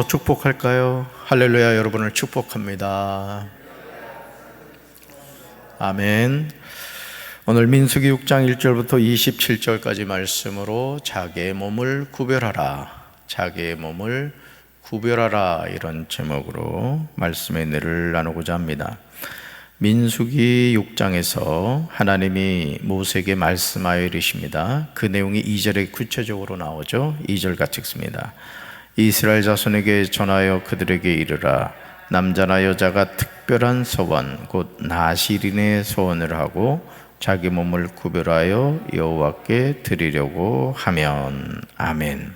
축복할까요? 할렐루야. 여러분을 축복합니다. 아멘. 오늘 민수기 6장 1절부터 27절까지 말씀으로 자기의 몸을 구별하라, 자기의 몸을 구별하라, 이런 제목으로 말씀의 은혜를 나누고자 합니다. 민수기 6장에서 하나님이 모세에게 말씀하여 이르십니다. 그 내용이 2절에 구체적으로 나오죠. 2절 같이 읽습니다. 이스라엘 자손에게 전하여 그들에게 이르라. 남자나 여자가 특별한 소원 곧 나실인의 소원을 하고 자기 몸을 구별하여 여호와께 드리려고 하면. 아멘.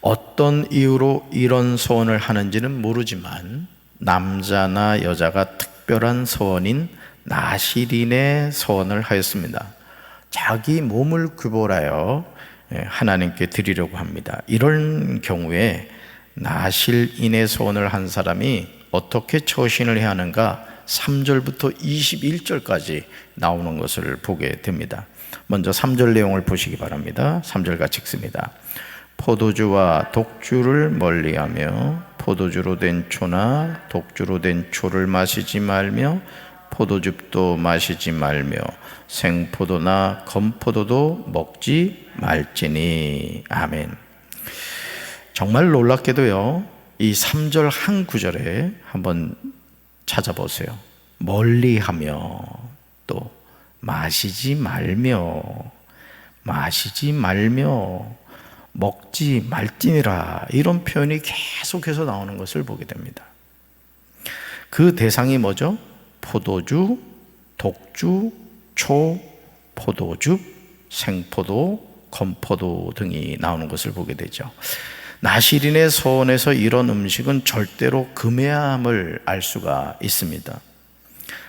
어떤 이유로 이런 소원을 하는지는 모르지만 남자나 여자가 특별한 소원인 나실인의 소원을 하였습니다. 자기 몸을 구별하여 하나님께 드리려고 합니다. 이런 경우에 나실인의 소원을 한 사람이 어떻게 처신을 해야 하는가 3절부터 21절까지 나오는 것을 보게 됩니다. 먼저 3절 내용을 보시기 바랍니다. 3절 같이 읽습니다. 포도주와 독주를 멀리하며 포도주로 된 초나 독주로 된 초를 마시지 말며 포도즙도 마시지 말며 생포도나 건포도도 먹지 말지니. 아멘. 정말 놀랍게도요, 이 3절 한 구절에 한번 찾아보세요. 멀리하며 또 마시지 말며 먹지 말지니라, 이런 표현이 계속해서 나오는 것을 보게 됩니다. 그 대상이 뭐죠? 포도주, 독주, 초, 포도즙, 생포도, 건포도 등이 나오는 것을 보게 되죠. 나실인의 소원에서 이런 음식은 절대로 금해함을 알 수가 있습니다.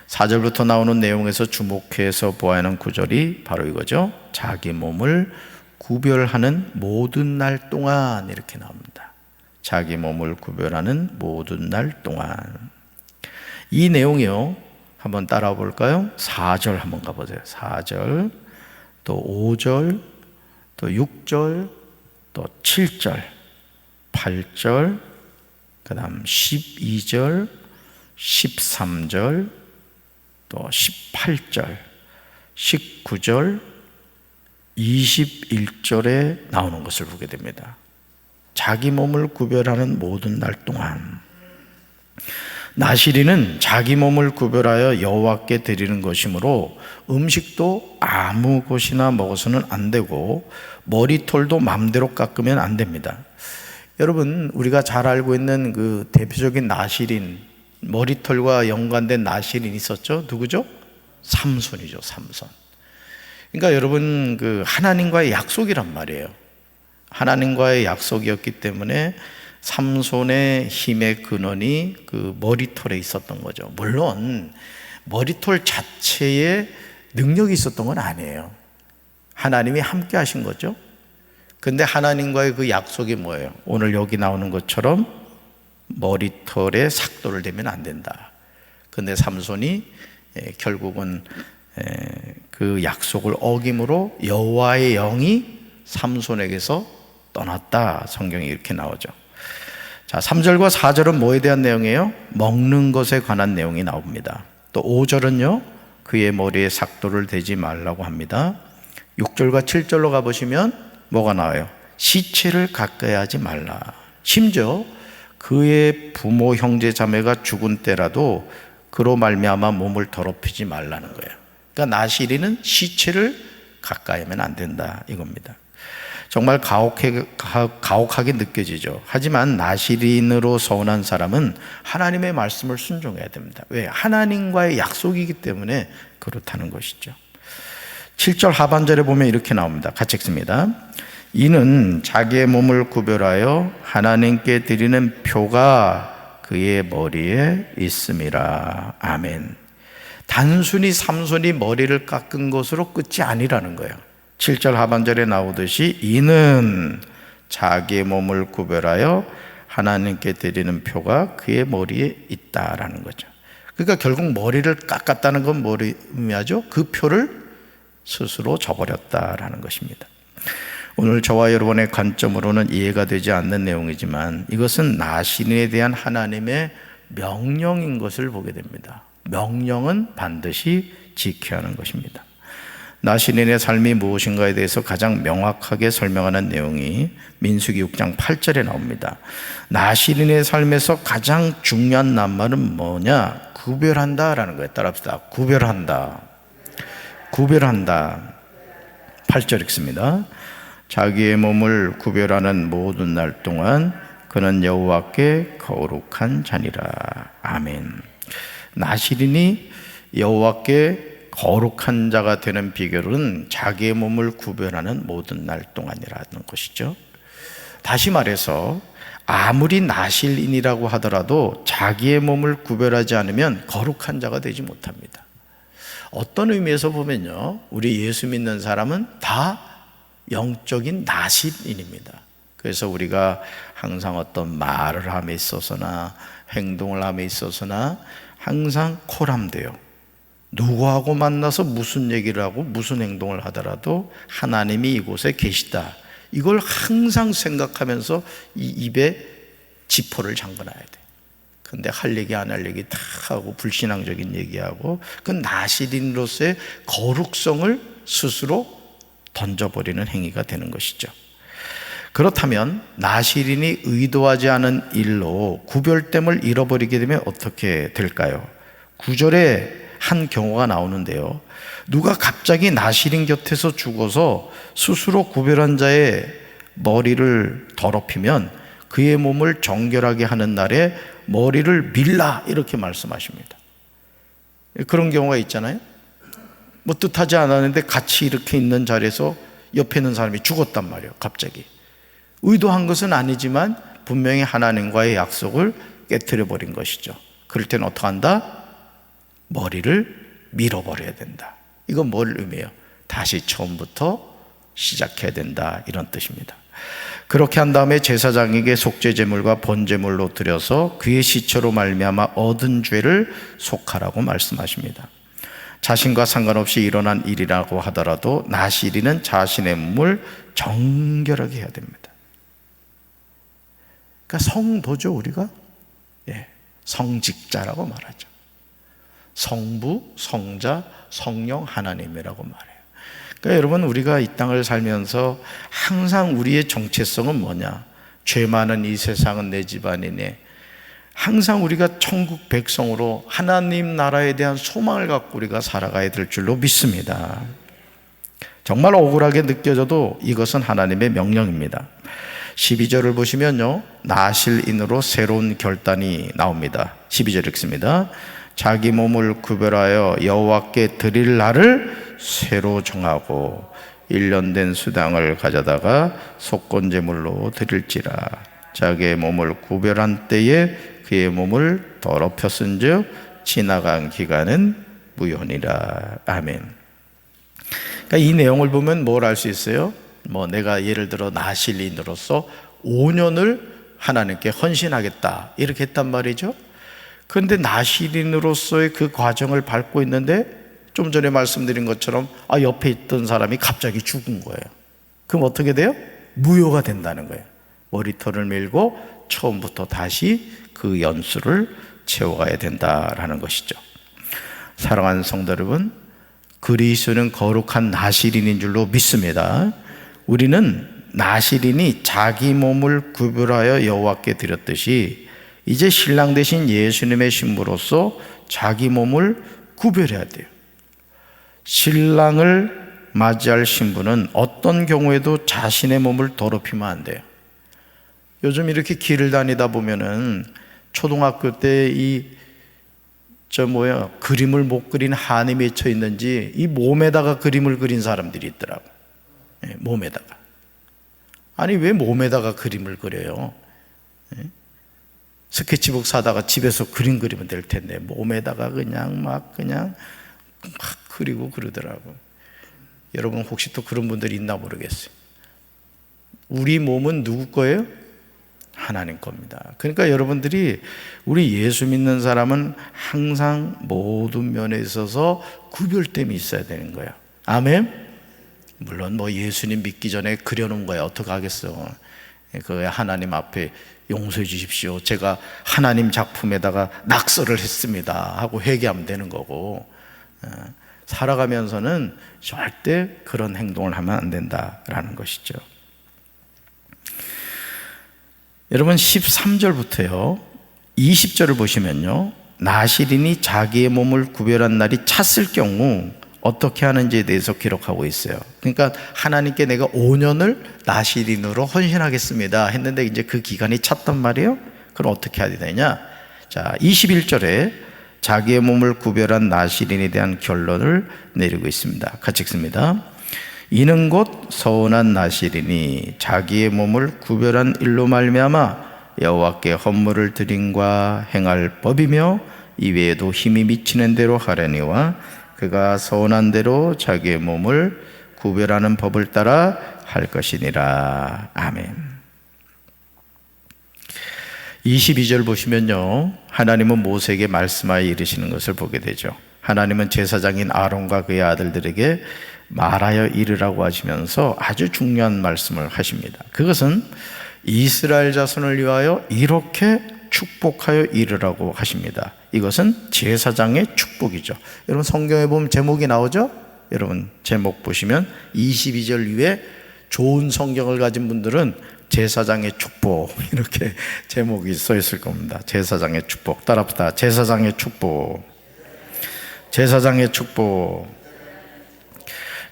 4절부터 나오는 내용에서 주목해서 보아야 하는 구절이 바로 이거죠. 자기 몸을 구별하는 모든 날 동안, 이렇게 나옵니다. 자기 몸을 구별하는 모든 날 동안. 이 내용이요, 한번 따라와 볼까요? 4절 한번 가보세요. 4절, 또 5절, 또 6절, 또 7절, 8절, 그 다음 12절, 13절, 또 18절, 19절, 21절에 나오는 것을 보게 됩니다. 자기 몸을 구별하는 모든 날 동안. 나실인은 자기 몸을 구별하여 여호와께 드리는 것이므로 음식도 아무 곳이나 먹어서는 안 되고 머리털도 맘대로 깎으면 안 됩니다. 여러분, 우리가 잘 알고 있는 그 대표적인 나실인, 머리털과 연관된 나실인이 있었죠. 누구죠? 삼손이죠. 삼손. 그러니까 여러분, 그 하나님과의 약속이란 말이에요. 하나님과의 약속이었기 때문에 삼손의 힘의 근원이 그 머리털에 있었던 거죠. 물론 머리털 자체에 능력이 있었던 건 아니에요. 하나님이 함께 하신 거죠. 근데 하나님과의 그 약속이 뭐예요? 오늘 여기 나오는 것처럼 머리털에 삭도를 대면 안 된다. 근데 삼손이 결국은 그 약속을 어김으로 여호와의 영이 삼손에게서 떠났다. 성경이 이렇게 나오죠. 자, 3절과 4절은 뭐에 대한 내용이에요? 먹는 것에 관한 내용이 나옵니다. 또 5절은요, 그의 머리에 삭도를 대지 말라고 합니다. 6절과 7절로 가보시면 뭐가 나와요? 시체를 가까이 하지 말라. 심지어 그의 부모 형제 자매가 죽은 때라도 그로 말미암아 몸을 더럽히지 말라는 거예요. 그러니까 나실인은 시체를 가까이 하면 안 된다, 이겁니다. 정말 가혹하게 느껴지죠. 하지만 나실인으로 서운한 사람은 하나님의 말씀을 순종해야 됩니다. 왜? 하나님과의 약속이기 때문에 그렇다는 것이죠. 7절 하반절에 보면 이렇게 나옵니다. 같이 읽습니다. 이는 자기의 몸을 구별하여 하나님께 드리는 표가 그의 머리에 있음이라. 아멘. 단순히 삼손이 머리를 깎은 것으로 끝이 아니라는 거예요. 7절 하반절에 나오듯이 이는 자기의 몸을 구별하여 하나님께 드리는 표가 그의 머리에 있다라는 거죠. 그러니까 결국 머리를 깎았다는 건 뭐냐죠? 그 표를 스스로 져버렸다라는 것입니다. 오늘 저와 여러분의 관점으로는 이해가 되지 않는 내용이지만 이것은 나신에 대한 하나님의 명령인 것을 보게 됩니다. 명령은 반드시 지켜야 하는 것입니다. 나신인의 삶이 무엇인가에 대해서 가장 명확하게 설명하는 내용이 민수기 6장 8절에 나옵니다. 나신인의 삶에서 가장 중요한 낱말은 뭐냐? 구별한다라는 거예요. 따라합시다. 구별한다. 구별한다. 8절 읽습니다. 자기의 몸을 구별하는 모든 날 동안 그는 여호와께 거룩한 자니라. 아멘. 나실인이 여호와께 거룩한 자가 되는 비결은 자기의 몸을 구별하는 모든 날 동안이라는 것이죠. 다시 말해서 아무리 나실인이라고 하더라도 자기의 몸을 구별하지 않으면 거룩한 자가 되지 못합니다. 어떤 의미에서 보면요, 우리 예수 믿는 사람은 다 영적인 나실인입니다. 그래서 우리가 항상 어떤 말을 함에 있어서나 행동을 함에 있어서나 항상 코람돼요. 누구하고 만나서 무슨 얘기를 하고 무슨 행동을 하더라도 하나님이 이곳에 계시다, 이걸 항상 생각하면서 이 입에 지퍼를 잠궈놔야 돼. 근데 할 얘기 안 할 얘기 다 하고 불신앙적인 얘기하고, 그 나실인으로서의 거룩성을 스스로 던져버리는 행위가 되는 것이죠. 그렇다면 나실인이 의도하지 않은 일로 구별됨을 잃어버리게 되면 어떻게 될까요? 9절에 한 경우가 나오는데요, 누가 갑자기 나실인 곁에서 죽어서 스스로 구별한 자의 머리를 더럽히면 그의 몸을 정결하게 하는 날에 머리를 밀라, 이렇게 말씀하십니다. 그런 경우가 있잖아요. 뭐 뜻하지 않았는데 같이 이렇게 있는 자리에서 옆에 있는 사람이 죽었단 말이에요. 갑자기 의도한 것은 아니지만 분명히 하나님과의 약속을 깨트려 버린 것이죠. 그럴 때는 어떻게 한다? 머리를 밀어버려야 된다. 이건 뭘 의미해요? 다시 처음부터 시작해야 된다, 이런 뜻입니다. 그렇게 한 다음에 제사장에게 속죄제물과 번제물로 드려서 그의 시체로 말미암아 얻은 죄를 속하라고 말씀하십니다. 자신과 상관없이 일어난 일이라고 하더라도 나실인은 자신의 몸을 정결하게 해야 됩니다. 그러니까 성도죠, 우리가. 성직자라고 말하죠. 성부, 성자, 성령 하나님이라고 말해요. 그러니까 여러분, 우리가 이 땅을 살면서 항상 우리의 정체성은 뭐냐? 죄 많은 이 세상은 내 집안이네. 항상 우리가 천국 백성으로 하나님 나라에 대한 소망을 갖고 우리가 살아가야 될 줄로 믿습니다. 정말 억울하게 느껴져도 이것은 하나님의 명령입니다. 12절을 보시면요, 나실인으로 새로운 결단이 나옵니다. 12절 읽습니다. 자기 몸을 구별하여 여호와께 드릴 날을 새로 정하고 1년 된 수당을 가져다가 속건제물로 드릴지라. 자기의 몸을 구별한 때에 그의 몸을 더럽혔은즉 지나간 기간은 무효니라. 아멘. 그러니까 이 내용을 보면 뭘 알 수 있어요? 내가 예를 들어 나실인으로서 5년을 하나님께 헌신하겠다, 이렇게 했단 말이죠. 그런데 나실인으로서의 그 과정을 밟고 있는데 좀 전에 말씀드린 것처럼 옆에 있던 사람이 갑자기 죽은 거예요. 그럼 어떻게 돼요? 무효가 된다는 거예요. 머리털을 밀고 처음부터 다시 그 연수를 채워가야 된다라는 것이죠. 사랑하는 성도 여러분, 그리스도는 거룩한 나실인인 줄로 믿습니다. 우리는 나실인이 자기 몸을 구별하여 여호와께 드렸듯이 이제 신랑 되신 예수님의 신부로서 자기 몸을 구별해야 돼요. 신랑을 맞이할 신부는 어떤 경우에도 자신의 몸을 더럽히면 안 돼요. 요즘 이렇게 길을 다니다 보면은 초등학교 때 그림을 못 그린 한이 맺혀 있는지 이 몸에다가 그림을 그린 사람들이 있더라고. 몸에다가. 아니, 왜 몸에다가 그림을 그려요? 스케치북 사다가 집에서 그림 그리면 될 텐데 몸에다가 그냥 그리고 그러더라고. 여러분 혹시 또 그런 분들이 있나 모르겠어요. 우리 몸은 누구 거예요? 하나님 겁니다. 그러니까 여러분들이, 우리 예수 믿는 사람은 항상 모든 면에 있어서 구별됨이 있어야 되는 거예요. 아멘. 물론 뭐 예수님 믿기 전에 그려놓은 거야. 어떻게 하겠어. 그 하나님 앞에 용서해 주십시오, 제가 하나님 작품에다가 낙서를 했습니다 하고 회개하면 되는 거고, 살아가면서는 절대 그런 행동을 하면 안 된다라는 것이죠. 여러분 13절부터요 20절을 보시면요, 나실인이 자기의 몸을 구별한 날이 찼을 경우 어떻게 하는지에 대해서 기록하고 있어요. 그러니까 하나님께 내가 5년을 나실인으로 헌신하겠습니다 했는데 이제 그 기간이 찼단 말이에요. 그럼 어떻게 해야 되냐? 자, 21절에 자기의 몸을 구별한 나실인에 대한 결론을 내리고 있습니다. 같이 읽습니다. 이는 곧 서운한 나실인이 자기의 몸을 구별한 일로 말미암아 여호와께 헌물을 드림과 행할 법이며 이외에도 힘이 미치는 대로 하려니와 그가 서운한 대로 자기의 몸을 구별하는 법을 따라 할 것이니라. 아멘. 22절 보시면요, 하나님은 모세에게 말씀하여 이르시는 것을 보게 되죠. 하나님은 제사장인 아론과 그의 아들들에게 말하여 이르라고 하시면서 아주 중요한 말씀을 하십니다. 그것은 이스라엘 자손을 위하여 이렇게 축복하여 이르라고 하십니다. 이것은 제사장의 축복이죠. 여러분 성경에 보면 제목이 나오죠? 여러분 제목 보시면 22절 위에 좋은 성경을 가진 분들은 제사장의 축복 이렇게 제목이 써 있을 겁니다. 제사장의 축복. 따라합시다. 제사장의 축복. 제사장의 축복.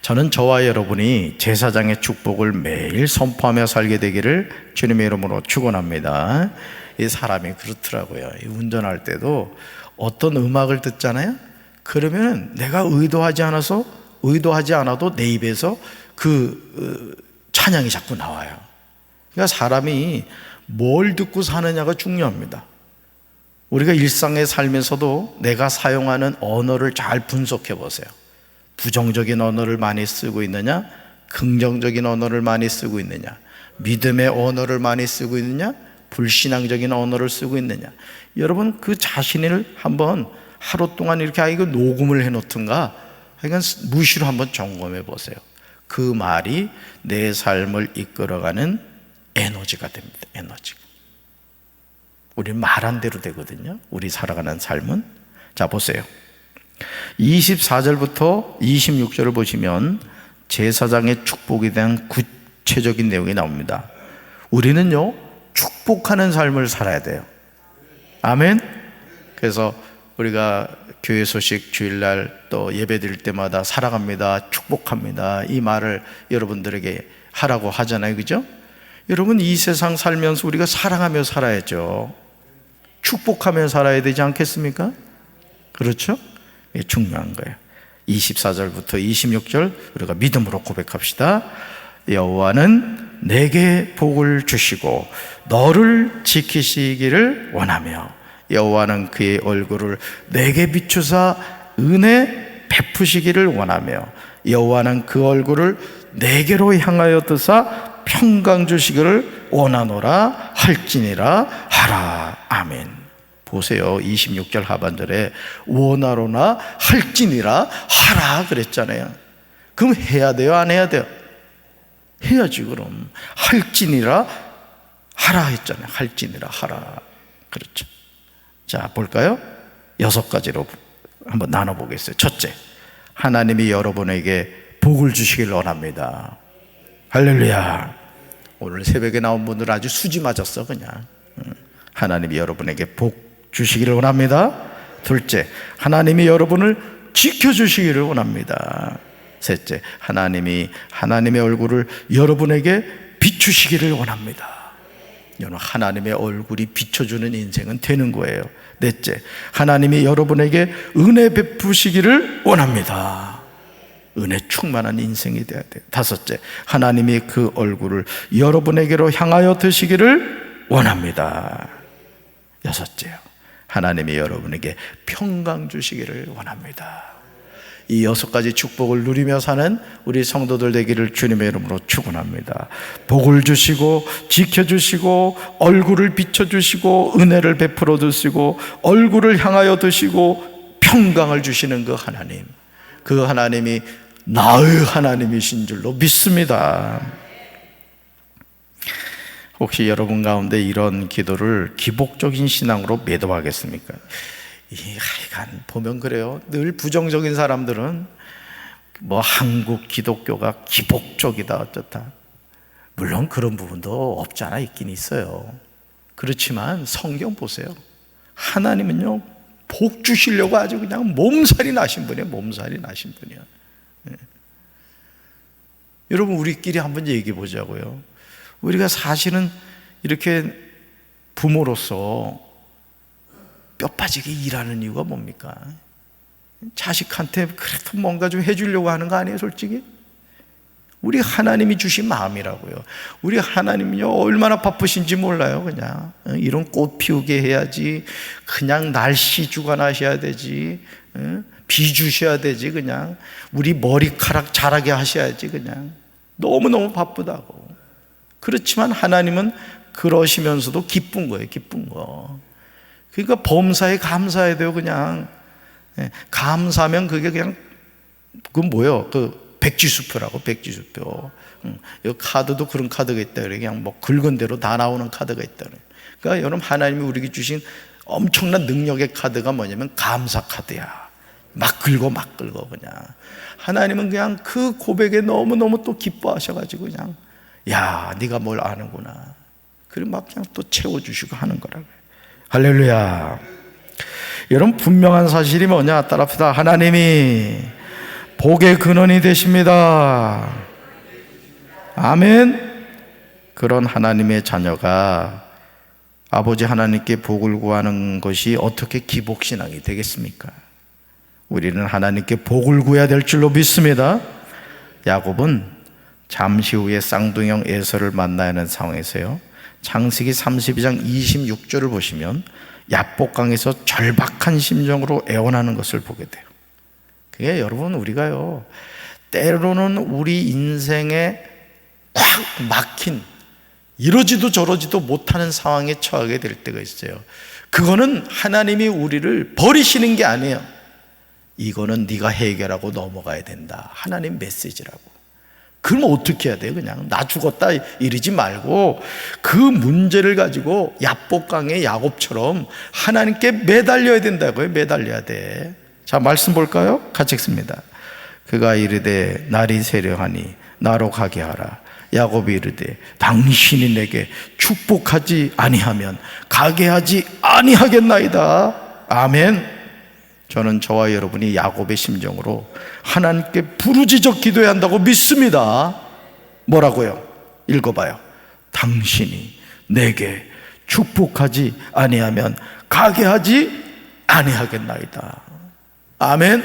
저는 저와 여러분이 제사장의 축복을 매일 선포하며 살게 되기를 주님의 이름으로 축원합니다. 이 사람이 그렇더라고요. 운전할 때도 어떤 음악을 듣잖아요. 그러면 내가 의도하지 않아도 내 입에서 그 찬양이 자꾸 나와요. 그러니까 사람이 뭘 듣고 사느냐가 중요합니다. 우리가 일상에 살면서도 내가 사용하는 언어를 잘 분석해 보세요. 부정적인 언어를 많이 쓰고 있느냐, 긍정적인 언어를 많이 쓰고 있느냐, 믿음의 언어를 많이 쓰고 있느냐, 불신앙적인 언어를 쓰고 있느냐. 여러분 그 자신을 한번 하루 동안 이렇게 이거 녹음을 해놓든가 하여간 무시로 한번 점검해 보세요. 그 말이 내 삶을 이끌어가는 에너지가 됩니다. 에너지가. 우리는 말한 대로 되거든요. 우리 살아가는 삶은. 자 보세요. 24절부터 26절을 보시면 제사장의 축복에 대한 구체적인 내용이 나옵니다. 우리는요 축복하는 삶을 살아야 돼요. 아멘. 그래서 우리가 교회 소식 주일날 또 예배 드릴 때마다 사랑합니다, 축복합니다 이 말을 여러분들에게 하라고 하잖아요. 그죠? 여러분 이 세상 살면서 우리가 사랑하며 살아야죠. 축복하며 살아야 되지 않겠습니까? 그렇죠? 중요한 거예요. 24절부터 26절 우리가 믿음으로 고백합시다. 여호와는 내게 복을 주시고 너를 지키시기를 원하며 여호와는 그의 얼굴을 내게 비추사 은혜 베푸시기를 원하며 여호와는 그 얼굴을 내게로 향하여 드사 평강 주시기를 원하노라 할지니라 하라. 아멘. 보세요. 26절 하반절에 원하로나 할지니라 하라 그랬잖아요. 그럼 해야 돼요? 안 해야 돼요? 해야지. 그럼 할지니라 하라 했잖아요. 할지니라 하라. 그렇죠. 자 볼까요? 6가지로 한번 나눠보겠어요. 첫째, 하나님이 여러분에게 복을 주시길 원합니다. 할렐루야. 오늘 새벽에 나온 분들 아주 수지 맞았어 그냥. 하나님이 여러분에게 복 주시기를 원합니다. 둘째, 하나님이 여러분을 지켜주시기를 원합니다. 셋째, 하나님의 얼굴을 여러분에게 비추시기를 원합니다. 여러분 하나님의 얼굴이 비춰주는 인생은 되는 거예요. 넷째, 하나님이 여러분에게 은혜 베푸시기를 원합니다. 은혜 충만한 인생이 되어야 돼요. 다섯째, 하나님이 그 얼굴을 여러분에게로 향하여 드시기를 원합니다. 여섯째요, 하나님이 여러분에게 평강 주시기를 원합니다. 이 6가지 축복을 누리며 사는 우리 성도들 되기를 주님의 이름으로 축원합니다. 복을 주시고 지켜주시고 얼굴을 비춰주시고 은혜를 베풀어 주시고 얼굴을 향하여 드시고 평강을 주시는 그 하나님, 그 하나님이 나의 하나님이신 줄로 믿습니다. 혹시 여러분 가운데 이런 기도를 기복적인 신앙으로 매도하겠습니까? 하여간 보면 그래요. 늘 부정적인 사람들은 뭐 한국 기독교가 기복적이다 어쩌다. 물론 그런 부분도 없지 않아 있긴 있어요. 그렇지만 성경 보세요. 하나님은요, 복 주시려고 아주 그냥 몸살이 나신 분이에요. 몸살이 나신 분이야. 여러분, 우리끼리 한번 얘기해 보자고요. 우리가 사실은 이렇게 부모로서 뼈 빠지게 일하는 이유가 뭡니까? 자식한테 그래도 뭔가 좀 해주려고 하는 거 아니에요, 솔직히? 우리 하나님이 주신 마음이라고요. 우리 하나님은요, 얼마나 바쁘신지 몰라요. 그냥 이런 꽃 피우게 해야지, 그냥 날씨 주관하셔야 되지, 비 주셔야 되지, 그냥 우리 머리카락 자라게 하셔야지, 그냥 너무너무 바쁘다고. 그렇지만 하나님은 그러시면서도 기쁜 거예요. 기쁜 거. 그러니까 범사에 감사해야 돼요. 그냥 감사하면 그게 그냥 그건 뭐예요? 그 백지수표라고. 백지수표. 이 카드도 그런 카드가 있다 그래. 그냥 뭐 긁은 대로 다 나오는 카드가 있다 그래. 그러니까 여러분, 하나님이 우리에게 주신 엄청난 능력의 카드가 뭐냐면 감사 카드야. 막 긁어 그냥. 하나님은 그냥 그 고백에 너무너무 또 기뻐하셔가지고 그냥, 야, 네가 뭘 아는구나. 그리고 막 그냥 또 채워주시고 하는 거라고요. 할렐루야. 여러분, 분명한 사실이 뭐냐? 따라합시다. 하나님이 복의 근원이 되십니다. 아멘. 그런 하나님의 자녀가 아버지 하나님께 복을 구하는 것이 어떻게 기복신앙이 되겠습니까? 우리는 하나님께 복을 구해야 될 줄로 믿습니다. 야곱은 잠시 후에 쌍둥이형 에서를 만나야 하는 상황에서요, 창세기 32장 26절을 보시면 야복강에서 절박한 심정으로 애원하는 것을 보게 돼요. 그게 여러분, 우리가요, 때로는 우리 인생에 꽉 막힌, 이러지도 저러지도 못하는 상황에 처하게 될 때가 있어요. 그거는 하나님이 우리를 버리시는 게 아니에요. 이거는 네가 해결하고 넘어가야 된다, 하나님 메시지라고. 그럼 어떻게 해야 돼요? 그냥 나 죽었다 이러지 말고 그 문제를 가지고 야복강의 야곱처럼 하나님께 매달려야 된다고요. 매달려야 돼. 자, 말씀 볼까요? 같이 읽습니다. 그가 이르되 날이 세려하니 나로 가게 하라. 야곱이 이르되 당신이 내게 축복하지 아니하면 가게 하지 아니하겠나이다. 아멘. 저는 저와 여러분이 야곱의 심정으로 하나님께 부르짖어 기도해야 한다고 믿습니다. 뭐라고요? 읽어봐요. 당신이 내게 축복하지 아니하면 가게 하지 아니하겠나이다. 아멘.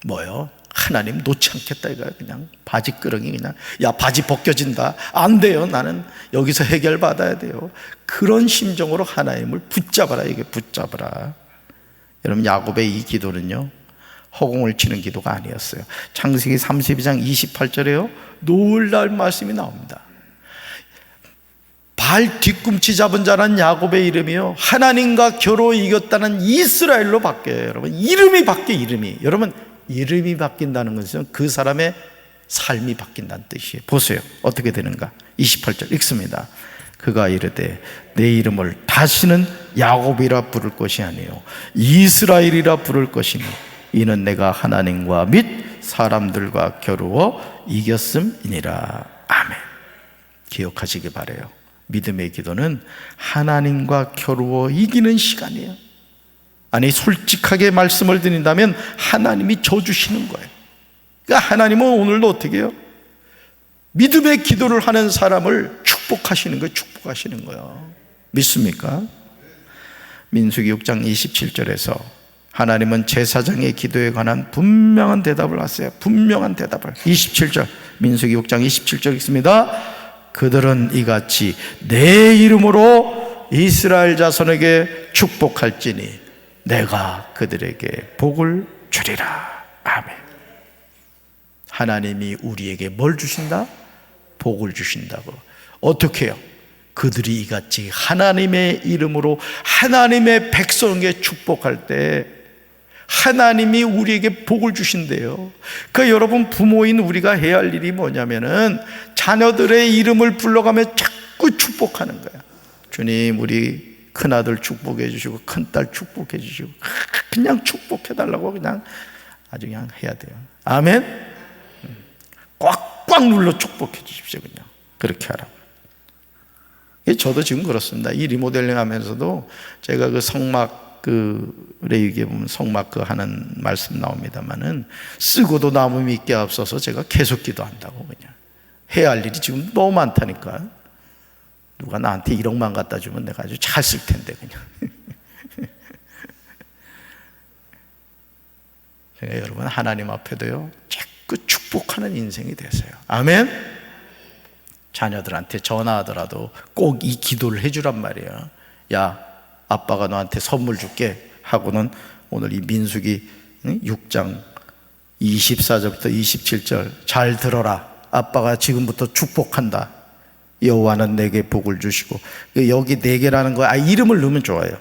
뭐요? 하나님 놓지 않겠다 이거야. 그냥 바지끄렁이 그냥, 야, 바지 벗겨진다, 안 돼요. 나는 여기서 해결받아야 돼요. 그런 심정으로 하나님을 붙잡아라. 이게 붙잡아라. 여러분, 야곱의 이 기도는요, 허공을 치는 기도가 아니었어요. 창세기 32장 28절에요 놀랄 말씀이 나옵니다. 발 뒤꿈치 잡은 자란 야곱의 이름이요, 하나님과 겨루 이겼다는 이스라엘로 바뀌어요. 여러분, 이름이 바뀌어요. 이름이. 여러분, 이름이 바뀐다는 것은 그 사람의 삶이 바뀐다는 뜻이에요. 보세요, 어떻게 되는가. 28절 읽습니다. 그가 이르되 내 이름을 다시는 야곱이라 부를 것이 아니요 이스라엘이라 부를 것이니 이는 내가 하나님과 및 사람들과 겨루어 이겼음이니라. 아멘. 기억하시기 바라요. 믿음의 기도는 하나님과 겨루어 이기는 시간이에요. 아니, 솔직하게 말씀을 드린다면 하나님이 져주시는 거예요. 그러니까 하나님은 오늘도 어떻게 해요? 믿음의 기도를 하는 사람을 축복하시는 거예요. 축복하시는 거예요. 믿습니까? 민수기 6장 27절에서 하나님은 제사장의 기도에 관한 분명한 대답을 하세요. 분명한 대답을. 27절, 민수기 6장 27절 읽습니다. 그들은 이같이 내 이름으로 이스라엘 자손에게 축복할지니 내가 그들에게 복을 주리라. 아멘. 하나님이 우리에게 뭘 주신다? 복을 주신다고. 어떻게 해요? 그들이 이같이 하나님의 이름으로 하나님의 백성에게 축복할 때 하나님이 우리에게 복을 주신대요. 그 여러분, 부모인 우리가 해야 할 일이 뭐냐면은 자녀들의 이름을 불러가며 자꾸 축복하는 거야. 주님, 우리 큰아들 축복해 주시고 큰딸 축복해 주시고 그냥 축복해 달라고 그냥 아주 그냥 해야 돼요. 아멘. 꽉꽉 눌러 축복해 주십시오. 그냥 그렇게 하라고. 저도 지금 그렇습니다. 이 리모델링 하면서도 제가 그 성막 레위기에 보면 성막 하는 말씀 나옵니다만은 쓰고도 남음이 있게 앞서서 제가 계속 기도한다고. 그냥 해야 할 일이 지금 너무 많다니까. 누가 나한테 1억만 갖다 주면 내가 아주 잘 쓸 텐데 그냥. 그러니까 여러분, 하나님 앞에도요 자꾸 축복하는 인생이 되세요. 아멘. 자녀들한테 전화하더라도 꼭 이 기도를 해주란 말이에요. 야, 아빠가 너한테 선물 줄게 하고는 오늘 이 민수기 6장 24절부터 27절 잘 들어라. 아빠가 지금부터 축복한다. 여호와는 내게 복을 주시고, 여기 내게라는 거 이름을 넣으면 좋아요.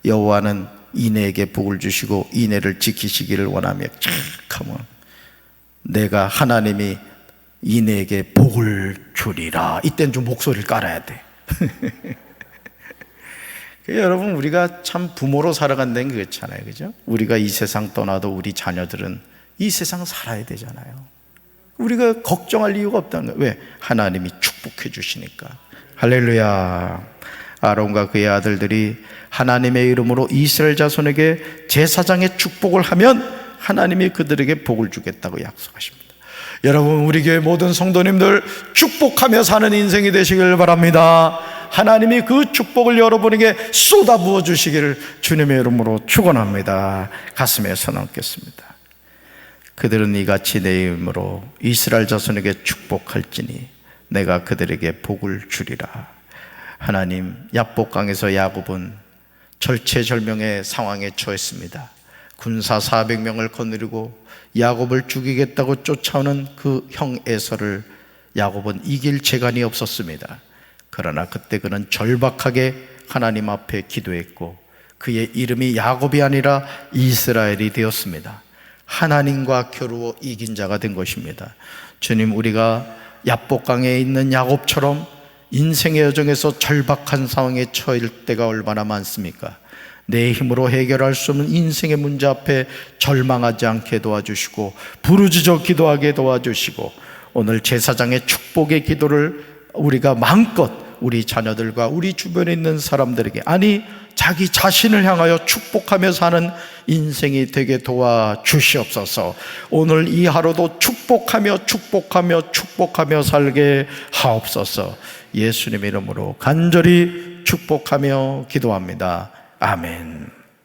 여호와는 이내에게 복을 주시고 이내를 지키시기를 원하며 쫙 하면 내가 하나님이 이내에게 복을 주리라. 이때는 좀 목소리를 깔아야 돼. 여러분, 우리가 참 부모로 살아간다는 게 그렇잖아요. 그죠? 우리가 이 세상 떠나도 우리 자녀들은 이 세상 살아야 되잖아요. 우리가 걱정할 이유가 없다는 거예요. 왜? 하나님이 축복해 주시니까. 할렐루야. 아론과 그의 아들들이 하나님의 이름으로 이스라엘 자손에게 제사장의 축복을 하면 하나님이 그들에게 복을 주겠다고 약속하십니다. 여러분, 우리 교회 모든 성도님들 축복하며 사는 인생이 되시길 바랍니다. 하나님이 그 축복을 여러분에게 쏟아부어 주시기를 주님의 이름으로 축원합니다. 가슴에 손 얹겠습니다. 그들은 이같이 내 이름으로 이스라엘 자손에게 축복할지니 내가 그들에게 복을 주리라. 하나님, 야복강에서 야곱은 절체절명의 상황에 처했습니다. 군사 400명을 거느리고 야곱을 죽이겠다고 쫓아오는 그 형 에서를 야곱은 이길 재간이 없었습니다. 그러나 그때 그는 절박하게 하나님 앞에 기도했고 그의 이름이 야곱이 아니라 이스라엘이 되었습니다. 하나님과 겨루어 이긴 자가 된 것입니다. 주님, 우리가 야복강에 있는 야곱처럼 인생의 여정에서 절박한 상황에 처할 때가 얼마나 많습니까? 내 힘으로 해결할 수 없는 인생의 문제 앞에 절망하지 않게 도와주시고 부르짖어 기도하게 도와주시고 오늘 제사장의 축복의 기도를 우리가 마음껏 우리 자녀들과 우리 주변에 있는 사람들에게, 아니 자기 자신을 향하여 축복하며 사는 인생이 되게 도와주시옵소서. 오늘 이 하루도 축복하며 살게 하옵소서. 예수님의 이름으로 간절히 축복하며 기도합니다. 아멘.